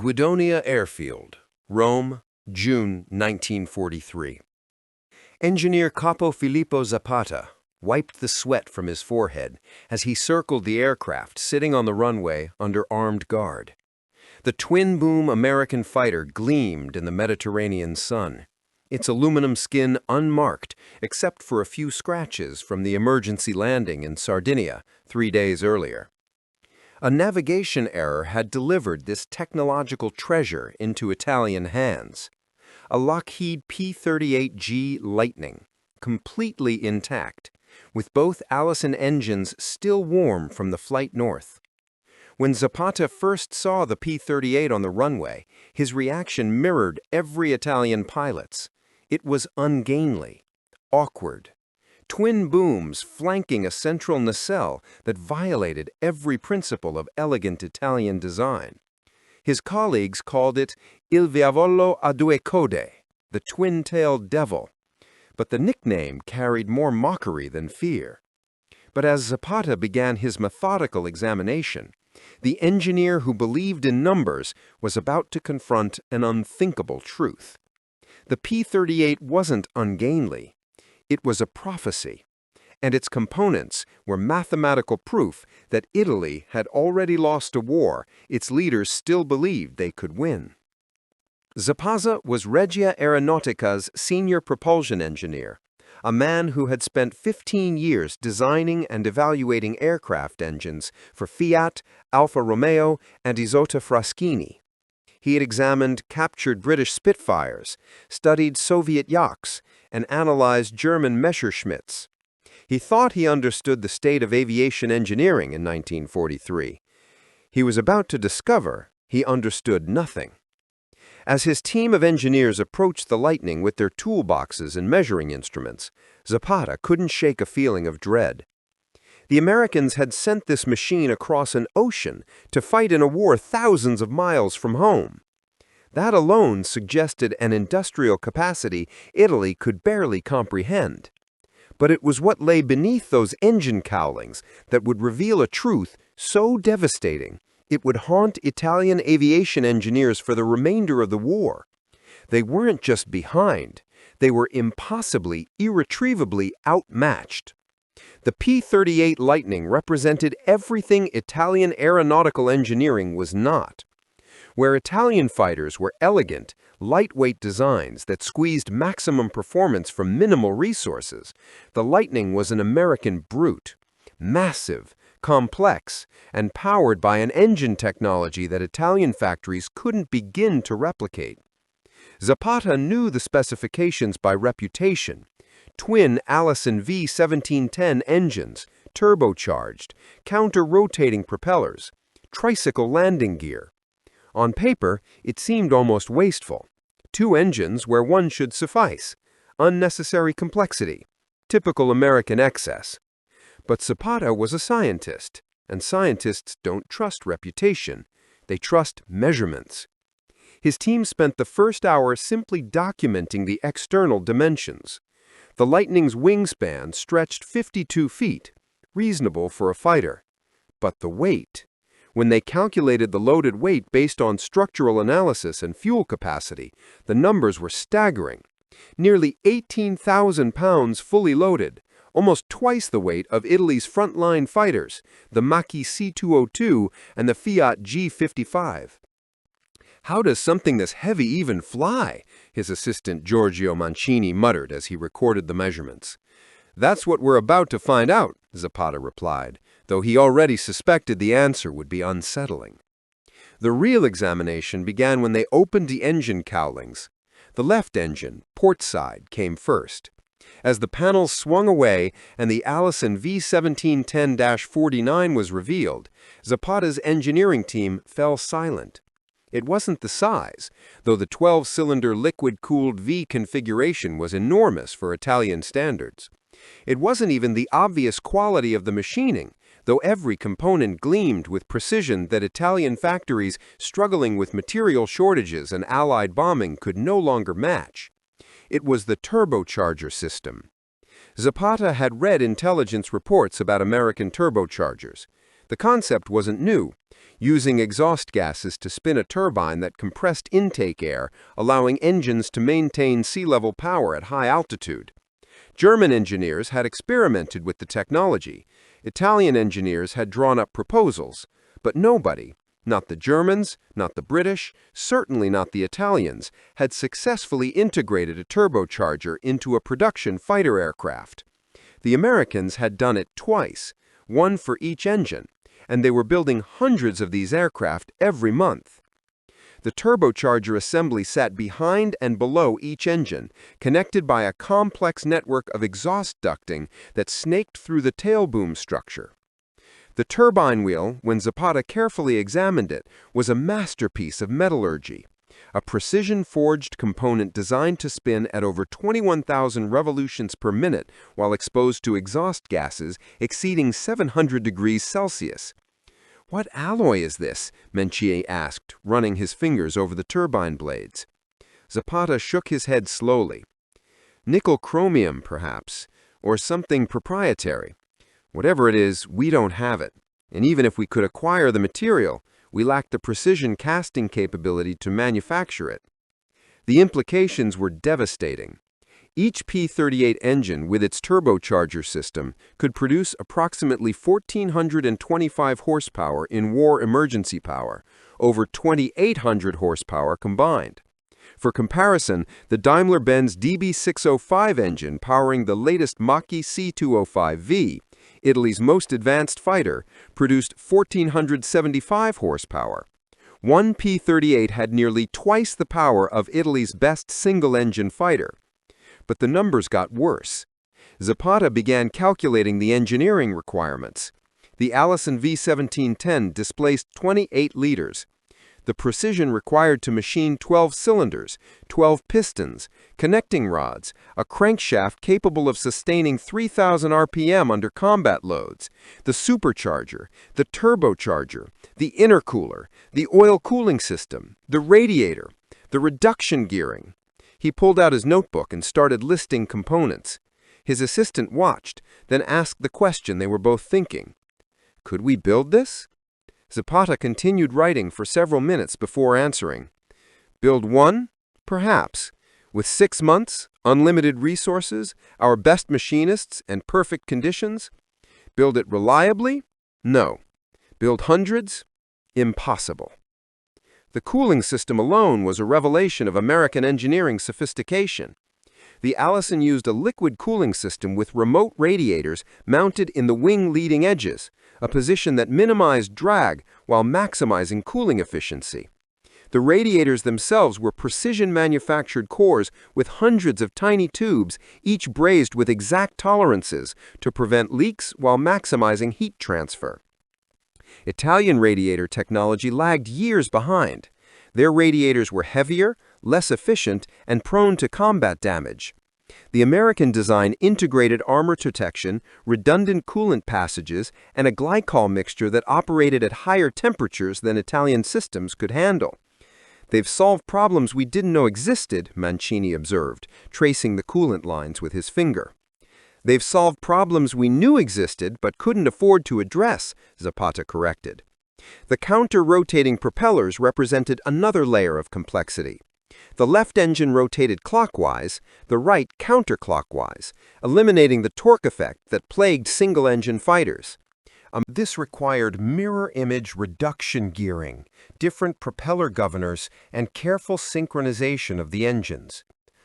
Guidonia Airfield, Rome, June 1943. Engineer Capo Filippo Zappata wiped the sweat from his forehead as he circled the aircraft sitting on the runway under armed guard. The twin-boom American fighter gleamed in the Mediterranean sun, its aluminum skin unmarked except for a few scratches from the emergency landing in Sardinia 3 days earlier. A navigation error had delivered this technological treasure into Italian hands. A Lockheed P-38’s Lightning, completely intact, with both Allison engines still warm from the flight north. When Zappata first saw the P-38 on the runway, his reaction mirrored every Italian pilot's. It was ungainly, awkward. Twin booms flanking a central nacelle that violated every principle of elegant Italian design. His colleagues called it Il Diavolo a due code, the twin-tailed devil, but the nickname carried more mockery than fear. But as Zappata began his methodical examination, the engineer who believed in numbers was about to confront an unthinkable truth. The P-38 wasn't ungainly. It was a prophecy, and its components were mathematical proof that Italy had already lost a war its leaders still believed they could win. Zappata was Regia Aeronautica's senior propulsion engineer, a man who had spent 15 years designing and evaluating aircraft engines for Fiat, Alfa Romeo, and Isotta Fraschini. He had examined captured British Spitfires, studied Soviet Yaks, and analyzed German Messerschmitts. He thought he understood the state of aviation engineering in 1943. He was about to discover he understood nothing. As his team of engineers approached the Lightning with their toolboxes and measuring instruments, Zappata couldn't shake a feeling of dread. The Americans had sent this machine across an ocean to fight in a war thousands of miles from home. That alone suggested an industrial capacity Italy could barely comprehend. But it was what lay beneath those engine cowlings that would reveal a truth so devastating it would haunt Italian aviation engineers for the remainder of the war. They weren't just behind, they were impossibly, irretrievably outmatched. The P-38 Lightning represented everything Italian aeronautical engineering was not. Where Italian fighters were elegant, lightweight designs that squeezed maximum performance from minimal resources, the Lightning was an American brute, massive, complex, and powered by an engine technology that Italian factories couldn't begin to replicate. Zappata knew the specifications by reputation: twin Allison V1710 engines, turbocharged, counter-rotating propellers, tricycle landing gear. On paper, it seemed almost wasteful. 2 engines where one should suffice. Unnecessary complexity. Typical American excess. But Zappata was a scientist, and scientists don't trust reputation. They trust measurements. His team spent the first hour simply documenting the external dimensions. The Lightning's wingspan stretched 52 feet, reasonable for a fighter. But the weight. When they calculated the loaded weight based on structural analysis and fuel capacity, the numbers were staggering. Nearly 18,000 pounds fully loaded, almost twice the weight of Italy's frontline fighters, the Mach C-202 and the Fiat G55. "How does something this heavy even fly?" his assistant Giorgio Mancini muttered as he recorded the measurements. "That's what we're about to find out," Zappata replied, though he already suspected the answer would be unsettling. The real examination began when they opened the engine cowlings. The left engine, port side, came first. As the panels swung away and the Allison V1710-49 was revealed, Zappata's engineering team fell silent. It wasn't the size, though the 12-cylinder liquid-cooled V configuration was enormous for Italian standards. It wasn't even the obvious quality of the machining, though every component gleamed with precision that Italian factories struggling with material shortages and Allied bombing could no longer match. It was the turbocharger system. Zappata had read intelligence reports about American turbochargers. The concept wasn't new, using exhaust gases to spin a turbine that compressed intake air, allowing engines to maintain sea-level power at high altitude. German engineers had experimented with the technology. Italian engineers had drawn up proposals, but nobody, not the Germans, not the British, certainly not the Italians, had successfully integrated a turbocharger into a production fighter aircraft. The Americans had done it twice, one for each engine, and they were building hundreds of these aircraft every month. The turbocharger assembly sat behind and below each engine, connected by a complex network of exhaust ducting that snaked through the tail boom structure. The turbine wheel, when Zappata carefully examined it, was a masterpiece of metallurgy, a precision-forged component designed to spin at over 21,000 revolutions per minute while exposed to exhaust gases exceeding 700 degrees Celsius. "What alloy is this?" Menchie asked, running his fingers over the turbine blades. Zappata shook his head slowly. "Nickel chromium, perhaps, or something proprietary. Whatever it is, we don't have it, and even if we could acquire the material, we lack the precision casting capability to manufacture it." The implications were devastating. Each P-38 engine with its turbocharger system could produce approximately 1,425 horsepower in war emergency power, over 2,800 horsepower combined. For comparison, the Daimler-Benz DB605 engine powering the latest Mach-E C205V, Italy's most advanced fighter, produced 1,475 horsepower. One P-38 had nearly twice the power of Italy's best single-engine fighter. But the numbers got worse. Zappata began calculating the engineering requirements. The Allison V1710 displaced 28 liters. The precision required to machine 12 cylinders, 12 pistons, connecting rods, a crankshaft capable of sustaining 3,000 RPM under combat loads, the supercharger, the turbocharger, the intercooler, the oil cooling system, the radiator, the reduction gearing. He pulled out his notebook and started listing components. His assistant watched, then asked the question they were both thinking. Could we build this? Zappata continued writing for several minutes before answering. Build one? Perhaps. With 6 months, unlimited resources, our best machinists, and perfect conditions? Build it reliably? No. Build hundreds? Impossible. The cooling system alone was a revelation of American engineering sophistication. The Allison used a liquid cooling system with remote radiators mounted in the wing leading edges, a position that minimized drag while maximizing cooling efficiency. The radiators themselves were precision-manufactured cores with hundreds of tiny tubes, each brazed with exact tolerances to prevent leaks while maximizing heat transfer. Italian radiator technology lagged years behind. Their radiators were heavier, less efficient, and prone to combat damage. The American design integrated armor protection, redundant coolant passages, and a glycol mixture that operated at higher temperatures than Italian systems could handle. "They've solved problems we didn't know existed," Mancini observed, tracing the coolant lines with his finger. "They've solved problems we knew existed but couldn't afford to address," Zappata corrected. The counter-rotating propellers represented another layer of complexity. The left engine rotated clockwise, the right counterclockwise, eliminating the torque effect that plagued single-engine fighters. This required mirror-image reduction gearing, different propeller governors, and careful synchronization of the engines.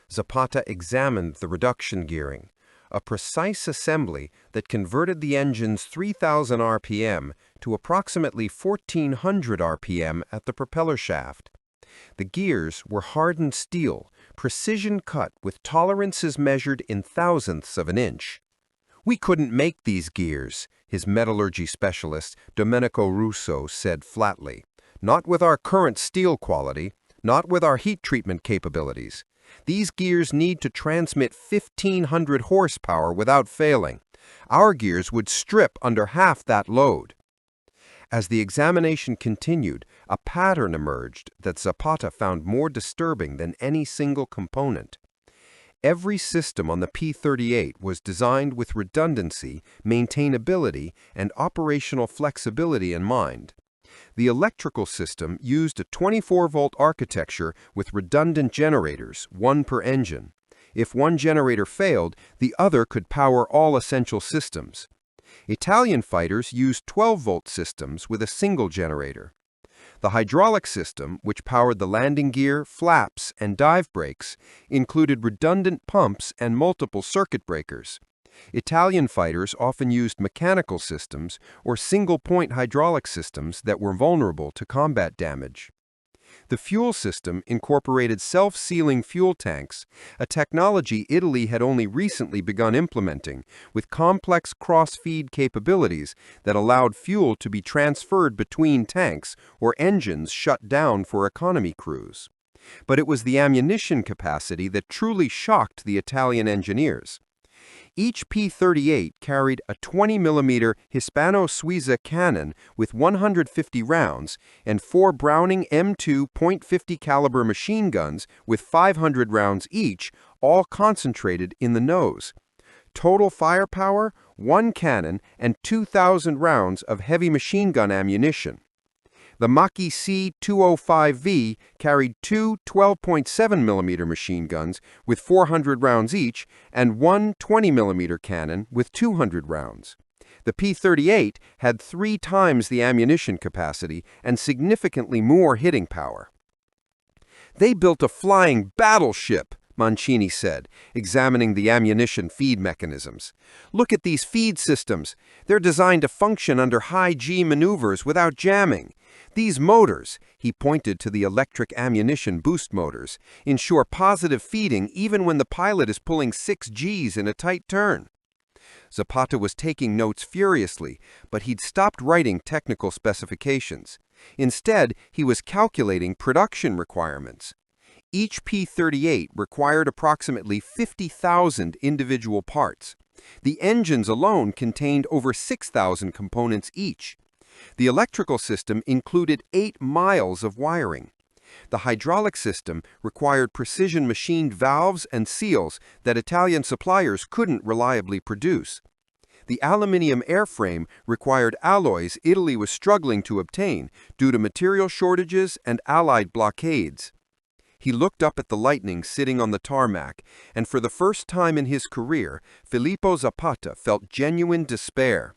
Zappata examined the reduction gearing, a precise assembly that converted the engine's 3,000 RPM to approximately 1,400 RPM at the propeller shaft. The gears were hardened steel, precision-cut with tolerances measured in thousandths of an inch. "We couldn't make these gears," his metallurgy specialist, Domenico Russo, said flatly. "Not with our current steel quality, not with our heat treatment capabilities. These gears need to transmit 1,500 horsepower without failing. Our gears would strip under half that load." As the examination continued, a pattern emerged that Zappata found more disturbing than any single component. Every system on the P-38 was designed with redundancy, maintainability, and operational flexibility in mind. The electrical system used a 24-volt architecture with redundant generators, one per engine. If one generator failed, the other could power all essential systems. Italian fighters used 12-volt systems with a single generator. The hydraulic system, which powered the landing gear, flaps, and dive brakes, included redundant pumps and multiple circuit breakers. Italian fighters often used mechanical systems or single-point hydraulic systems that were vulnerable to combat damage. The fuel system incorporated self-sealing fuel tanks, a technology Italy had only recently begun implementing, with complex cross-feed capabilities that allowed fuel to be transferred between tanks or engines shut down for economy crews. But it was the ammunition capacity that truly shocked the Italian engineers. Each P-38 carried a 20mm Hispano-Suiza cannon with 150 rounds and 4 Browning M2 .50 caliber machine guns with 500 rounds each, all concentrated in the nose. Total firepower, 1 cannon and 2,000 rounds of heavy machine gun ammunition. The Mach-E C-205V carried 2 12.7mm machine guns with 400 rounds each and 1 20mm cannon with 200 rounds. The P-38 had 3 times the ammunition capacity and significantly more hitting power. "They built a flying battleship," Mancini said, examining the ammunition feed mechanisms. "Look at these feed systems. They're designed to function under high G maneuvers without jamming. These motors," he pointed to the electric ammunition boost motors, "ensure positive feeding even when the pilot is pulling 6 Gs in a tight turn." Zappata was taking notes furiously, but he'd stopped writing technical specifications. Instead, he was calculating production requirements. Each P-38 required approximately 50,000 individual parts. The engines alone contained over 6,000 components each. The electrical system included 8 miles of wiring. The hydraulic system required precision machined valves and seals that Italian suppliers couldn't reliably produce. The aluminium airframe required alloys Italy was struggling to obtain due to material shortages and Allied blockades. He looked up at the Lightning sitting on the tarmac, and for the first time in his career, Filippo Zappata felt genuine despair.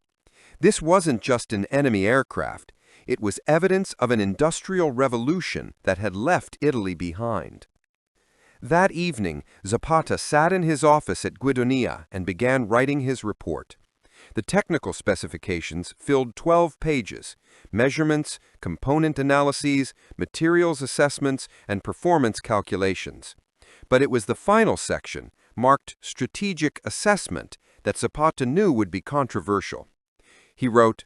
This wasn't just an enemy aircraft. It was evidence of an industrial revolution that had left Italy behind. That evening, Zappata sat in his office at Guidonia and began writing his report. The technical specifications filled 12 pages: measurements, component analyses, materials assessments, and performance calculations. But it was the final section, marked Strategic Assessment, that Zappata knew would be controversial. He wrote,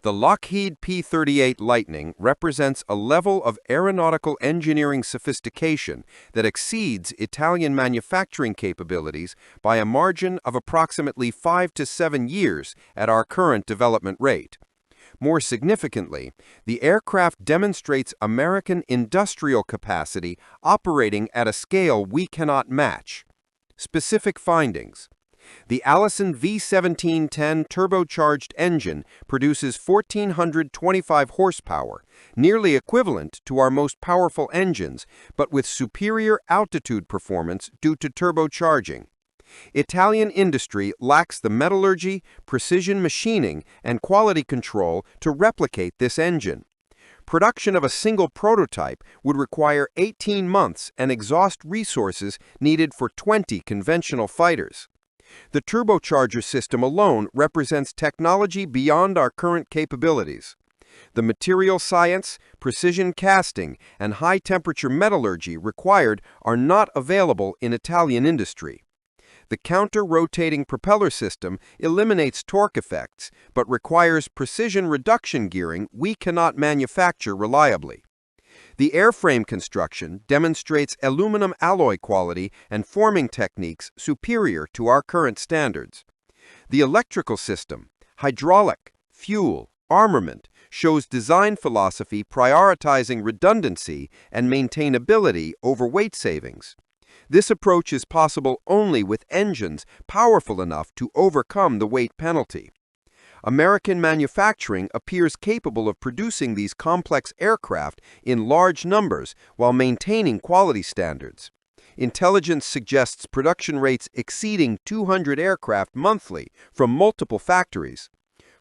"The Lockheed P-38 Lightning represents a level of aeronautical engineering sophistication that exceeds Italian manufacturing capabilities by a margin of approximately 5 to 7 years at our current development rate. More significantly, the aircraft demonstrates American industrial capacity operating at a scale we cannot match. Specific findings: the Allison V1710 turbocharged engine produces 1,425 horsepower, nearly equivalent to our most powerful engines, but with superior altitude performance due to turbocharging. Italian industry lacks the metallurgy, precision machining, and quality control to replicate this engine. Production of a single prototype would require 18 months and exhaust resources needed for 20 conventional fighters. The turbocharger system alone represents technology beyond our current capabilities. The material science, precision casting, and high-temperature metallurgy required are not available in Italian industry. The counter-rotating propeller system eliminates torque effects, but requires precision reduction gearing we cannot manufacture reliably. The airframe construction demonstrates aluminum alloy quality and forming techniques superior to our current standards. The electrical system, hydraulic, fuel, armament, shows design philosophy prioritizing redundancy and maintainability over weight savings. This approach is possible only with engines powerful enough to overcome the weight penalty. American manufacturing appears capable of producing these complex aircraft in large numbers while maintaining quality standards. Intelligence suggests production rates exceeding 200 aircraft monthly from multiple factories.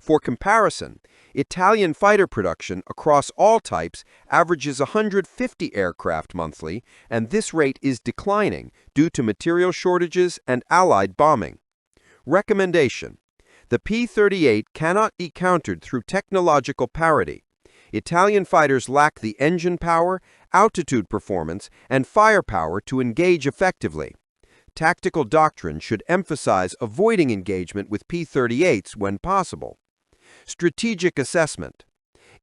For comparison, Italian fighter production across all types averages 150 aircraft monthly, and this rate is declining due to material shortages and Allied bombing. Recommendation: the P-38 cannot be countered through technological parity. Italian fighters lack the engine power, altitude performance, and firepower to engage effectively. Tactical doctrine should emphasize avoiding engagement with P-38's when possible. Strategic assessment: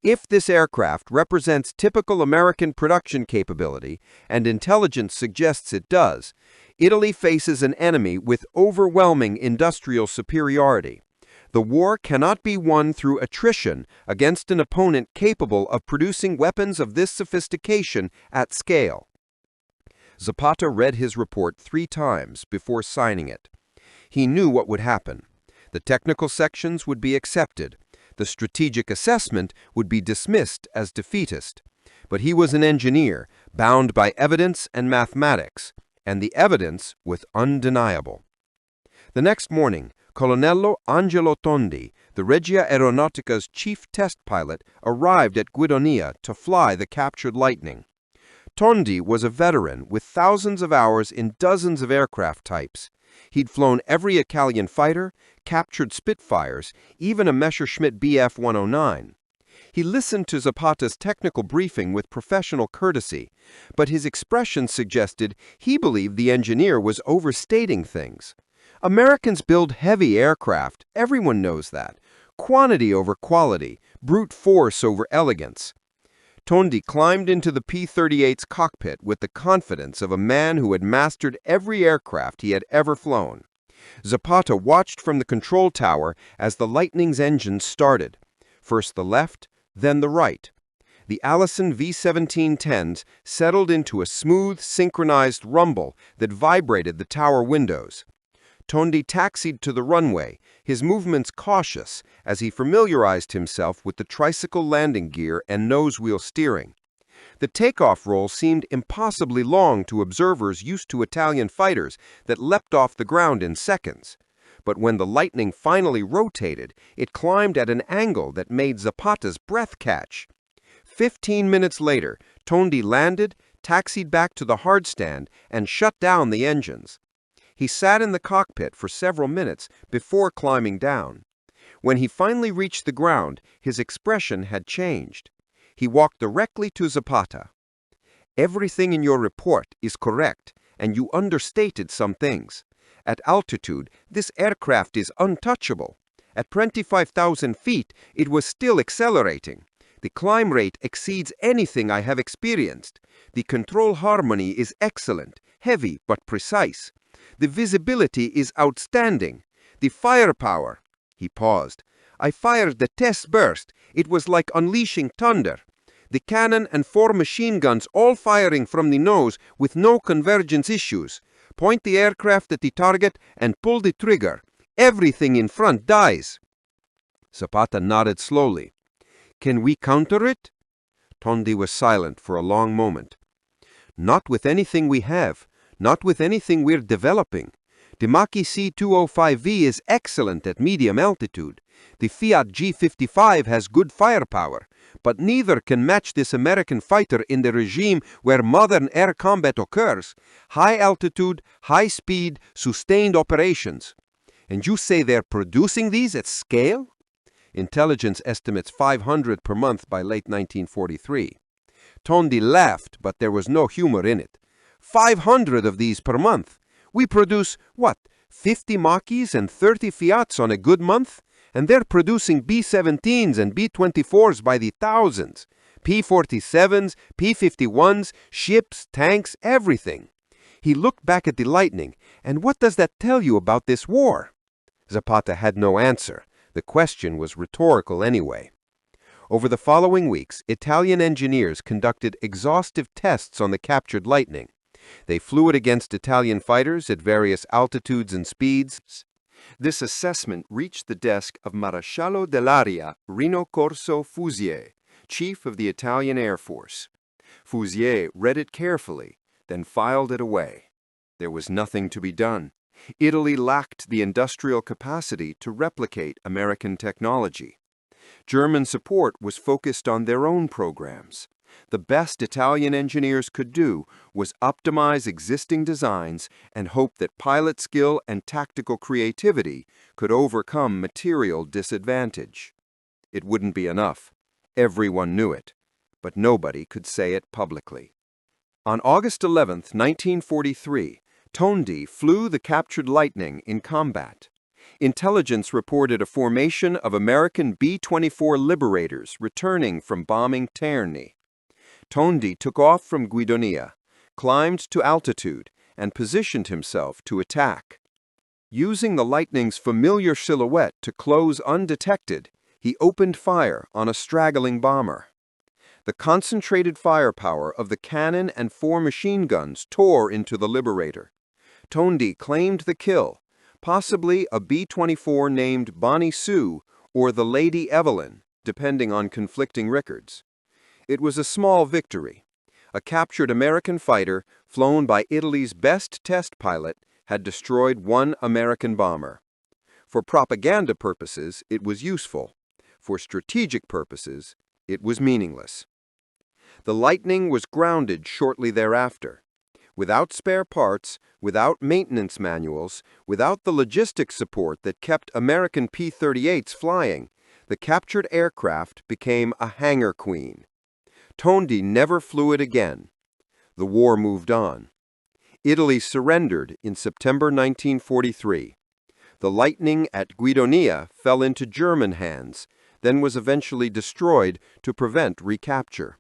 if this aircraft represents typical American production capability, and intelligence suggests it does, Italy faces an enemy with overwhelming industrial superiority. The war cannot be won through attrition against an opponent capable of producing weapons of this sophistication at scale. Zappata read his report 3 times before signing it. He knew what would happen. The technical sections would be accepted. The strategic assessment would be dismissed as defeatist. But he was an engineer, bound by evidence and mathematics, and the evidence was undeniable. The next morning, Colonnello Angelo Tondi, the Regia Aeronautica's chief test pilot, arrived at Guidonia to fly the captured Lightning. Tondi was a veteran with thousands of hours in dozens of aircraft types. He'd flown every Italian fighter, captured Spitfires, even a Messerschmitt Bf 109. He listened to Zappata's technical briefing with professional courtesy, but his expression suggested he believed the engineer was overstating things. Americans build heavy aircraft, everyone knows that. Quantity over quality, brute force over elegance. Tondi climbed into the P-38's cockpit with the confidence of a man who had mastered every aircraft he had ever flown. Zappata watched from the control tower as the Lightning's engines started. First the left, then the right. The Allison V-1710s settled into a smooth, synchronized rumble that vibrated the tower windows. Tondi taxied to the runway, his movements cautious as he familiarized himself with the tricycle landing gear and nose-wheel steering. The takeoff roll seemed impossibly long to observers used to Italian fighters that leapt off the ground in seconds. But when the Lightning finally rotated, it climbed at an angle that made Zappata's breath catch. 15 minutes later, Tondi landed, taxied back to the hardstand, and shut down the engines. He sat in the cockpit for several minutes before climbing down. When he finally reached the ground, his expression had changed. He walked directly to Zappata. "Everything in your report is correct, and you understated some things. At altitude, this aircraft is untouchable. At 25,000 feet, it was still accelerating. The climb rate exceeds anything I have experienced. The control harmony is excellent, heavy but precise. The visibility is outstanding. The firepower—" He paused. "I fired the test burst. It was like unleashing thunder. The cannon and 4 machine guns all firing from the nose with no convergence issues. Point the aircraft at the target and pull the trigger. Everything in front dies." Zappata nodded slowly. "Can we counter it?" Tondi was silent for a long moment. "Not with anything we have. Not with anything we're developing. The Mach-E C-205V is excellent at medium altitude. The Fiat G55 has good firepower, but neither can match this American fighter in the regime where modern air combat occurs. High altitude, high speed, sustained operations. And you say they're producing these at scale?" Intelligence estimates 500 per month by late 1943. Tondi laughed, but there was no humor in it. 500 of these per month. We produce, 50 Mach-Es and 30 Fiats on a good month? And they're producing B-17s and B-24s by the thousands. P-47s, P-51s, ships, tanks, everything. He looked back at the Lightning. "And what does that tell you about this war?" Zappata had no answer. The question was rhetorical anyway. Over the following weeks, Italian engineers conducted exhaustive tests on the captured Lightning. They flew it against Italian fighters at various altitudes and speeds. This assessment reached the desk of Maresciallo dell'Aria Rino Corso Fusier, chief of the Italian Air Force. Fusier read it carefully, then filed it away. There was nothing to be done. Italy lacked the industrial capacity to replicate American technology. German support was focused on their own programs. The best Italian engineers could do was optimize existing designs and hope that pilot skill and tactical creativity could overcome material disadvantage. It wouldn't be enough. Everyone knew it, but nobody could say it publicly. On August 11, 1943, Tondi flew the captured Lightning in combat. Intelligence reported a formation of American B-24 Liberators returning from bombing Terni. Tondi took off from Guidonia, climbed to altitude, and positioned himself to attack. Using the Lightning's familiar silhouette to close undetected, he opened fire on a straggling bomber. The concentrated firepower of the cannon and 4 machine guns tore into the Liberator. Tondi claimed the kill, possibly a B-24 named Bonnie Sue or the Lady Evelyn, depending on conflicting records. It was a small victory. A captured American fighter, flown by Italy's best test pilot, had destroyed 1 American bomber. For propaganda purposes, it was useful. For strategic purposes, it was meaningless. The Lightning was grounded shortly thereafter. Without spare parts, without maintenance manuals, without the logistics support that kept American P-38’s flying, the captured aircraft became a hangar queen. Tondi never flew it again. The war moved on. Italy surrendered in September 1943. The Lightning at Guidonia fell into German hands, then was eventually destroyed to prevent recapture.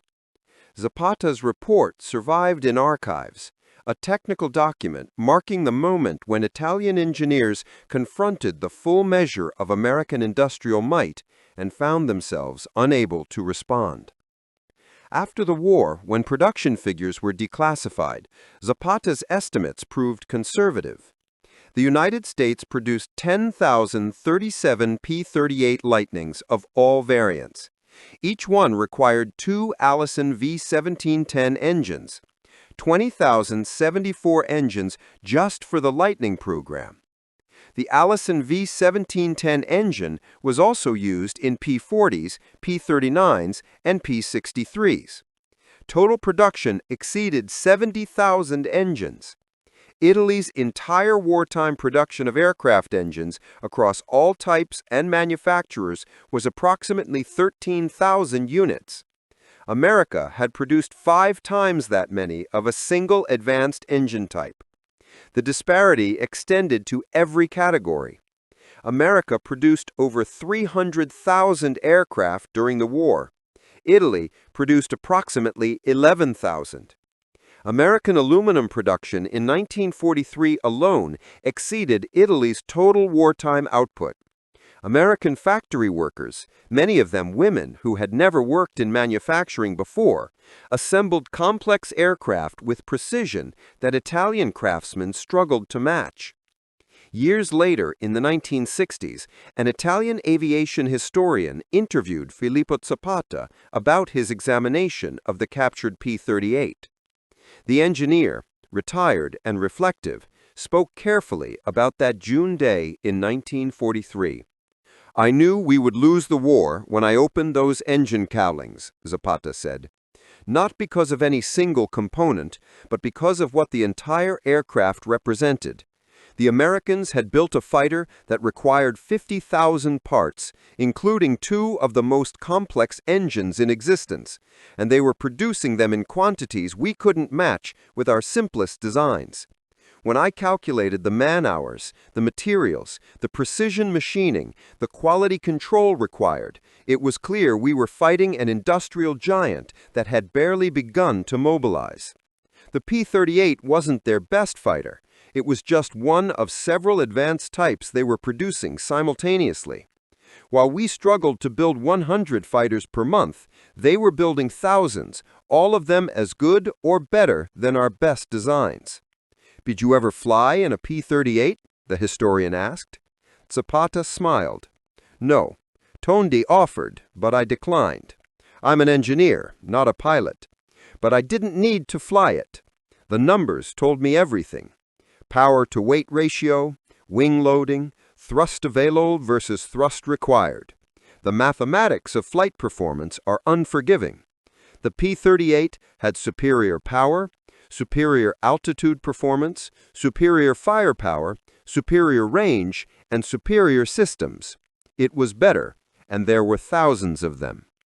Zappata's report survived in archives, a technical document marking the moment when Italian engineers confronted the full measure of American industrial might and found themselves unable to respond. After the war, when production figures were declassified, Zappata's estimates proved conservative. The United States produced 10,037 P-38 Lightnings of all variants. Each one required 2 Allison V-1710 engines, 20,074 engines just for the Lightning program. The Allison V-1710 engine was also used in P-40s, P-39s, and P-63s. Total production exceeded 70,000 engines. Italy's entire wartime production of aircraft engines across all types and manufacturers was approximately 13,000 units. America had produced 5 times that many of a single advanced engine type. The disparity extended to every category. America produced over 300,000 aircraft during the war. Italy produced approximately 11,000. American aluminum production in 1943 alone exceeded Italy's total wartime output. American factory workers, many of them women who had never worked in manufacturing before, assembled complex aircraft with precision that Italian craftsmen struggled to match. Years later, in the 1960s, an Italian aviation historian interviewed Filippo Zappata about his examination of the captured P-38. The engineer, retired and reflective, spoke carefully about that June day in 1943. "I knew we would lose the war when I opened those engine cowlings," Zappata said. "Not because of any single component, but because of what the entire aircraft represented. The Americans had built a fighter that required 50,000 parts, including 2 of the most complex engines in existence, and they were producing them in quantities we couldn't match with our simplest designs. When I calculated the man-hours, the materials, the precision machining, the quality control required, it was clear we were fighting an industrial giant that had barely begun to mobilize. The P-38 wasn't their best fighter. It was just one of several advanced types they were producing simultaneously. While we struggled to build 100 fighters per month, they were building thousands, all of them as good or better than our best designs. Did you ever fly in a P-38? The historian asked. Zappata smiled. No. Tondi offered, but I declined. I'm an engineer, not a pilot. But I didn't need to fly it. The numbers told me everything. Power-to-weight ratio, wing loading, thrust available versus thrust required. The mathematics of flight performance are unforgiving. The P-38 had superior power, superior altitude performance, superior firepower, superior range, and superior systems. It was better, and there were thousands of them.